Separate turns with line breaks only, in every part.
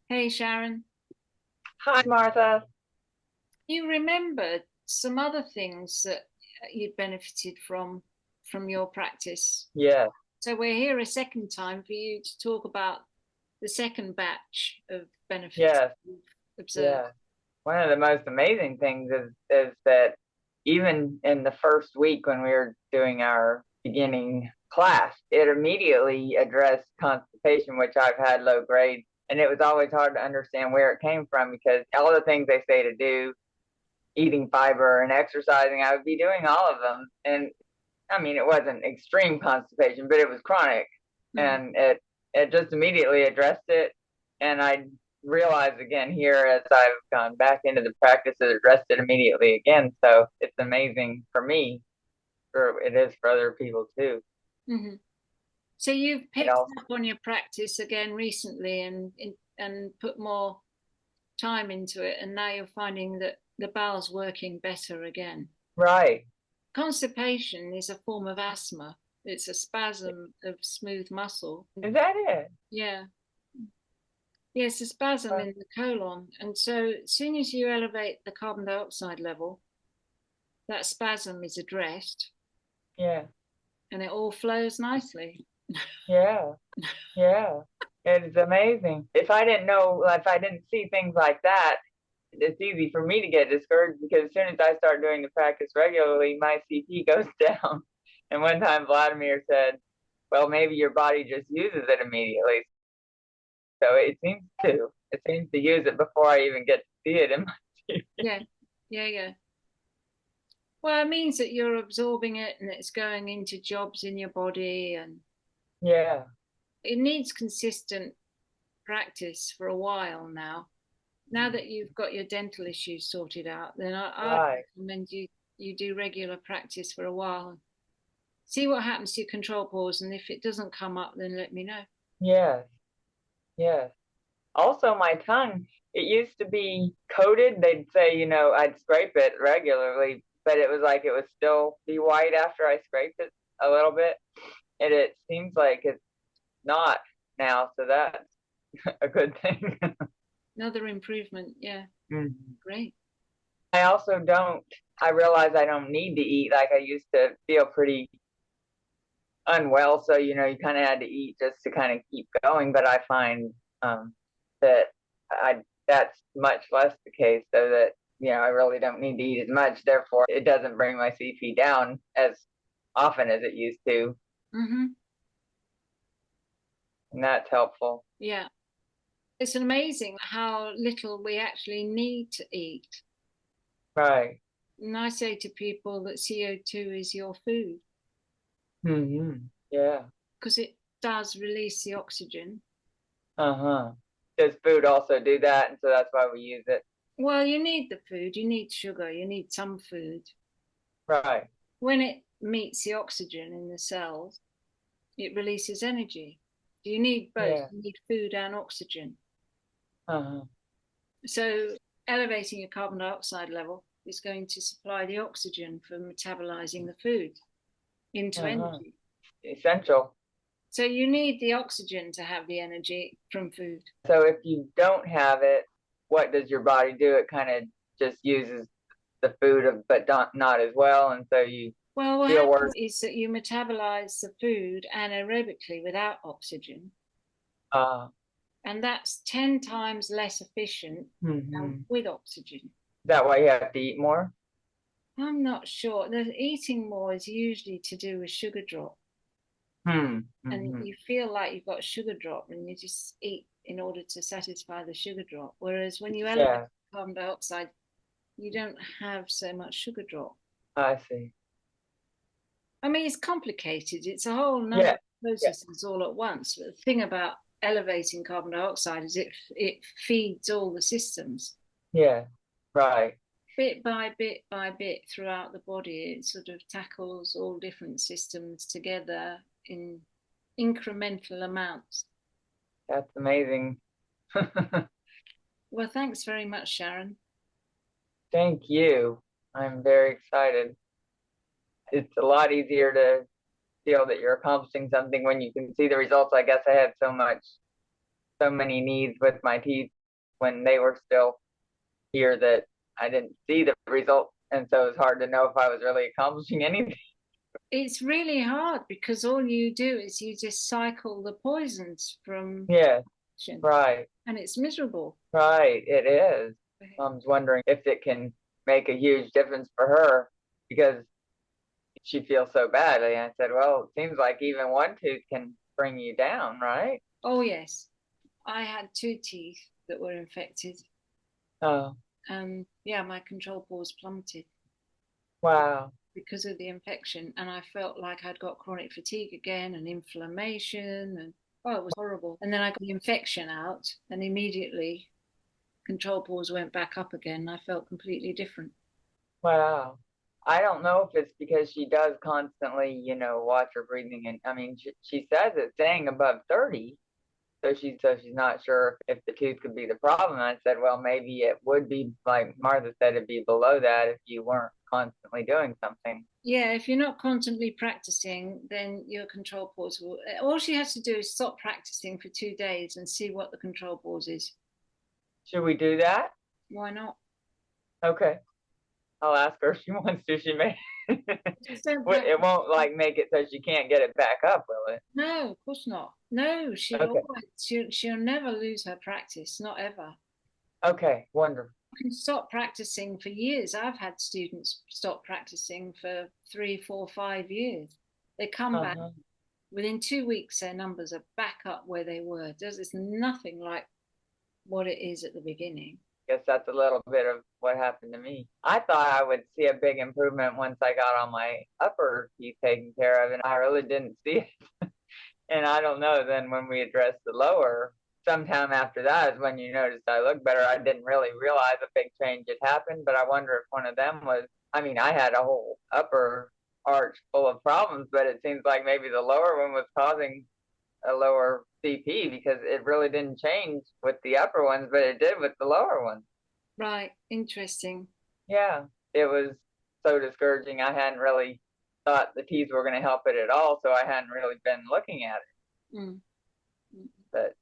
Hey Sharon,
Hi, Martha.
you remembered some other things that you'd benefited from your practice.
Yes,
So we're here a second time for you to talk about the second batch of benefits
yes,
you've observed.
yes. One of the most amazing things is that even in the first week when we were doing our beginning class, it immediately addressed constipation, which I've had low grade, and it was always hard to understand where it came from because all the things they say to do, eating fiber and exercising, I would be doing all of them, and I mean it wasn't extreme constipation, but it was chronic,
Mm.
and it just immediately addressed it. And I realized again here as I've gone back into the practice, it addressed it immediately again. So it's amazing for me, for it is for other people too.
Hmm. So you've
It
picked
also
up on your practice again recently and put more time into it, and now you're finding that the bowel's working better again.
right.
Constipation is a form of asthma. It's a spasm of smooth muscle.
Is that it?
Yeah. Yes, a spasm in the colon. And so as soon as you elevate the carbon dioxide level, that spasm is addressed
Yeah,
and it all flows nicely.
yeah, yeah. It's amazing. If I didn't know, if I didn't see things like that, it's easy for me to get discouraged because as soon as I start doing the practice regularly, my CP goes down. And one time Vladimir said, well, maybe your body just uses it immediately. So it seems to use it before I even get to see it in my CP.
Yeah, yeah, yeah. Well, it means that you're absorbing it and it's going into jobs in your body, and
Yeah,
it needs consistent practice for a while now. Now that you've got your dental issues sorted out, then I'd
right.
recommend you do regular practice for a while. See what happens to your control pause, and if it doesn't come up, then let me know.
Yes, yes. Also, my tongue, it used to be coated. They'd say, I'd scrape it regularly, but it was like it would still be white after I scraped it a little bit. And it seems like it's not now, so that's a good thing.
Another improvement. Yeah,
Mhm.
great.
I also don't, I realize I don't need to eat like I used to feel pretty unwell. So, you kind of had to eat just to kind of keep going. But I find um, that that's much less the case, so that, I really don't need to eat as much. Therefore, it doesn't bring my CP down as often as it used to.
Mm-hmm.
And that's helpful.
Yeah, it's amazing how little we actually need to eat.
Right.
And I say to people that CO2 is your food
Yeah.
because it does release the oxygen.
Uh-huh. Does food also do that? And so that's why we use it.
Well, you need the food, you need sugar, you need some food.
Right.
When it meets the oxygen in the cells, it releases energy. You need both,
Yeah.
you need food and oxygen.
Uh-huh.
So, elevating your carbon dioxide level is going to supply the oxygen for metabolizing the food into
Uh-huh.
energy.
Essential.
So, you need the oxygen to have the energy from food.
So if you don't have it, what does your body do? It kind of just uses the food, but not as well, and so you
Well, what
feel worse.
happens is that you metabolize the food anaerobically without oxygen,
Uh,
and that's 10 times less efficient than
mm-hmm.
with oxygen.
That why you have to eat more?
I'm not sure. The eating more is usually to do with sugar drop,
Hmm.
and
Mm-hmm.
you feel like you've got sugar drop, and you just eat in order to satisfy the sugar drop. Whereas when you elevate
Yeah,
carbon dioxide, you don't have so much sugar drop.
I see.
I mean, it's complicated. It's a whole number
Yeah,
of
yeah,
processes all at once. But the thing about elevating carbon dioxide is it feeds all the systems
yeah. Right.
bit by bit throughout the body. It sort of tackles all different systems together in incremental amounts.
That's amazing.
Well, thanks very much, Sharon.
Thank you. I'm very excited. It's a lot easier to feel that you're accomplishing something when you can see the results. I guess I had so many needs with my teeth when they were still here that I didn't see the results. And so it's hard to know if I was really accomplishing anything.
It's really hard because all you do is you just cycle the poisons from
Yeah,
action,
right,
and it's miserable.
right. It is. I was wondering if it can make a huge difference for her because she feels so badly. And I said, well, it seems like even one tooth can bring you down, right?
Oh, yes. I had 2 teeth that were infected.
Oh,
Yeah, my control pause plummeted
wow.
because of the infection. And I felt like I'd got chronic fatigue again and inflammation. And oh, it was horrible. And then I got the infection out, and immediately control pause went back up again. I felt completely different.
Wow. I don't know if it's because she does constantly, watch her breathing. And I mean, she says it's staying above 30. So she's not sure if the tooth could be the problem. And I said, well, maybe it would be, like Martha said, it'd be below that if you weren't constantly doing something.
Yeah, if you're not constantly practicing, then your control pause will. All she has to do is stop practicing for 2 days and see what the control pause is.
Should we do that?
Why not?
Okay. I'll ask her if she wants to. She may. It
Practice.
won't like make it so she can't get it back up, will it?
No, of course not. No,
Okay.
she'll never lose her practice, not ever.
Okay, wonderful.
You can stop practicing for years. I've had students stop practicing for 3, 4, 5 years. They come back within 2 weeks, their numbers are back up where they were. There's nothing like what it is at the beginning.
Guess that's a little bit of what happened to me. I thought I would see a big improvement once I got all my upper teeth taken care of, and I really didn't see it. And I don't know, then when we addressed the lower, sometime after that is when you noticed I looked better. I didn't really realize a big change had happened, but I wonder if one of them was, I mean, I had a whole upper arch full of problems, but it seems like maybe the lower one was causing a lower CP because it really didn't change with the upper ones, but it did with the lower ones.
Right. Interesting.
Yeah, it was so discouraging. I hadn't really thought the teeth were going to help it at all, so I hadn't really been looking at it.
Mm.
But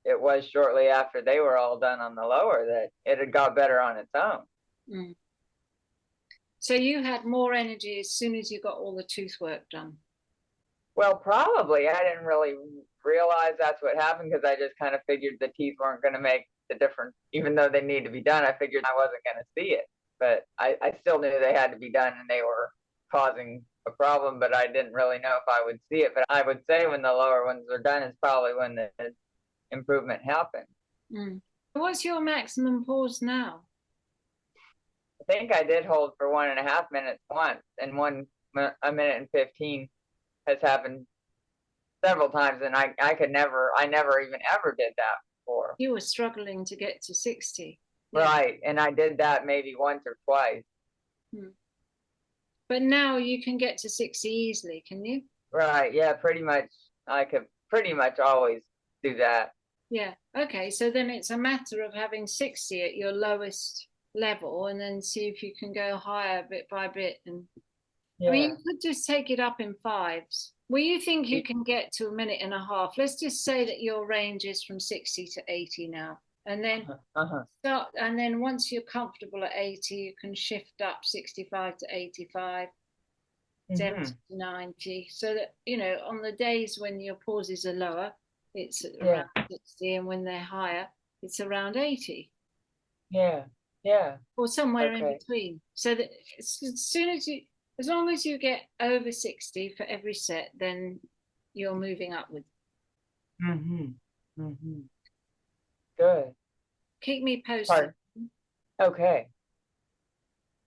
it was shortly after they were all done on the lower that it had got better on its own.
Mm. So you had more energy as soon as you got all the tooth work done?
Well, probably. I didn't really realize that's what happened because I just kind of figured the teeth weren't going to make the difference. Even though they need to be done, I figured I wasn't going to see it. But I still knew they had to be done and they were causing a problem, but I didn't really know if I would see it. But I would say when the lower ones are done is probably when the improvement happened.
Mm. What's your maximum pause now?
I think I did hold for 1.5 minutes once, and a minute and 15 has happened several times, and I never even ever did that before.
You were struggling to get to 60.
Right, and I did that maybe once or twice.
Hmm. But now you can get to 60 easily, can you?
Right, yeah, pretty much. I could pretty much always do that.
Yeah, okay, so then it's a matter of having 60 at your lowest level and then see if you can go higher bit by bit. And
Yeah.
I mean, you could just take it up in 5s. Well, you think you can get to 1.5 minutes. Let's just say that your range is from 60 to 80 now. And then start, and then once you're comfortable at 80, you can shift up 65 to 85, 70 to 90. So that, on the days when your pauses are lower, it's around 60, and when they're higher, it's around 80.
Yeah, yeah.
Or somewhere in between. So that as long as you get over 60 for every set, then you're moving upwards.
Good.
Keep me posted.
Okay.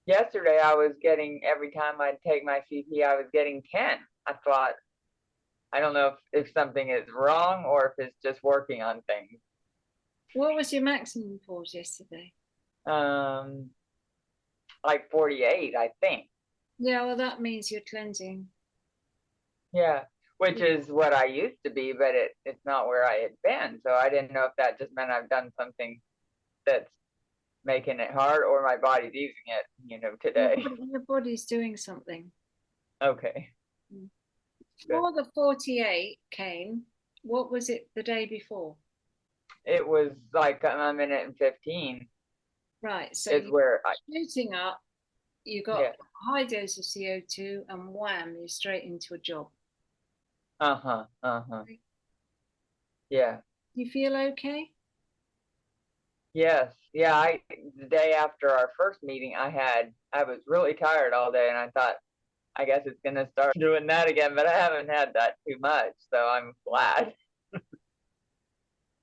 Yesterday I was getting, every time I'd take my CP, I was getting 10. I thought, I don't know if something is wrong or if it's just working on things.
What was your maximum pause yesterday?
Like 48, I think.
Yeah, well, that means you're cleansing.
Yeah, which is what I used to be, but it's not where I had been. So I didn't know if that just meant I've done something that's making it hard or my body's using it, today.
Your body's doing something.
Okay.
Before the 48 came, what was it the day before?
it was like a minute and 15
Right. So
is where
shooting up, you got
yeah.
a high dose of CO2 and wham, you're straight into a job.
Yeah.
Do you feel okay?
Yes. Yeah. The day after our first meeting, I was really tired all day, and I thought, I guess it's going to start doing that again, but I haven't had that too much. So I'm glad.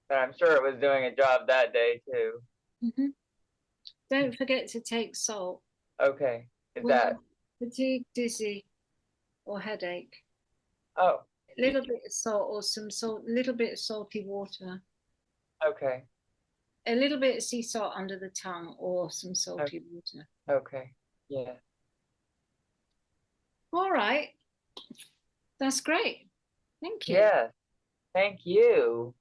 But I'm sure it was doing a job that day too.
Mm-hmm. Don't forget to take salt.
Okay. Is
When
that?
you're fatigued, dizzy, or headache,
Oh.
a little bit of salt or some salt, a little bit of salty water,
Okay.
a little bit of sea salt under the tongue, or some salty water.
Okay. Yeah.
All right. That's great. Thank you.
Yes. Thank you.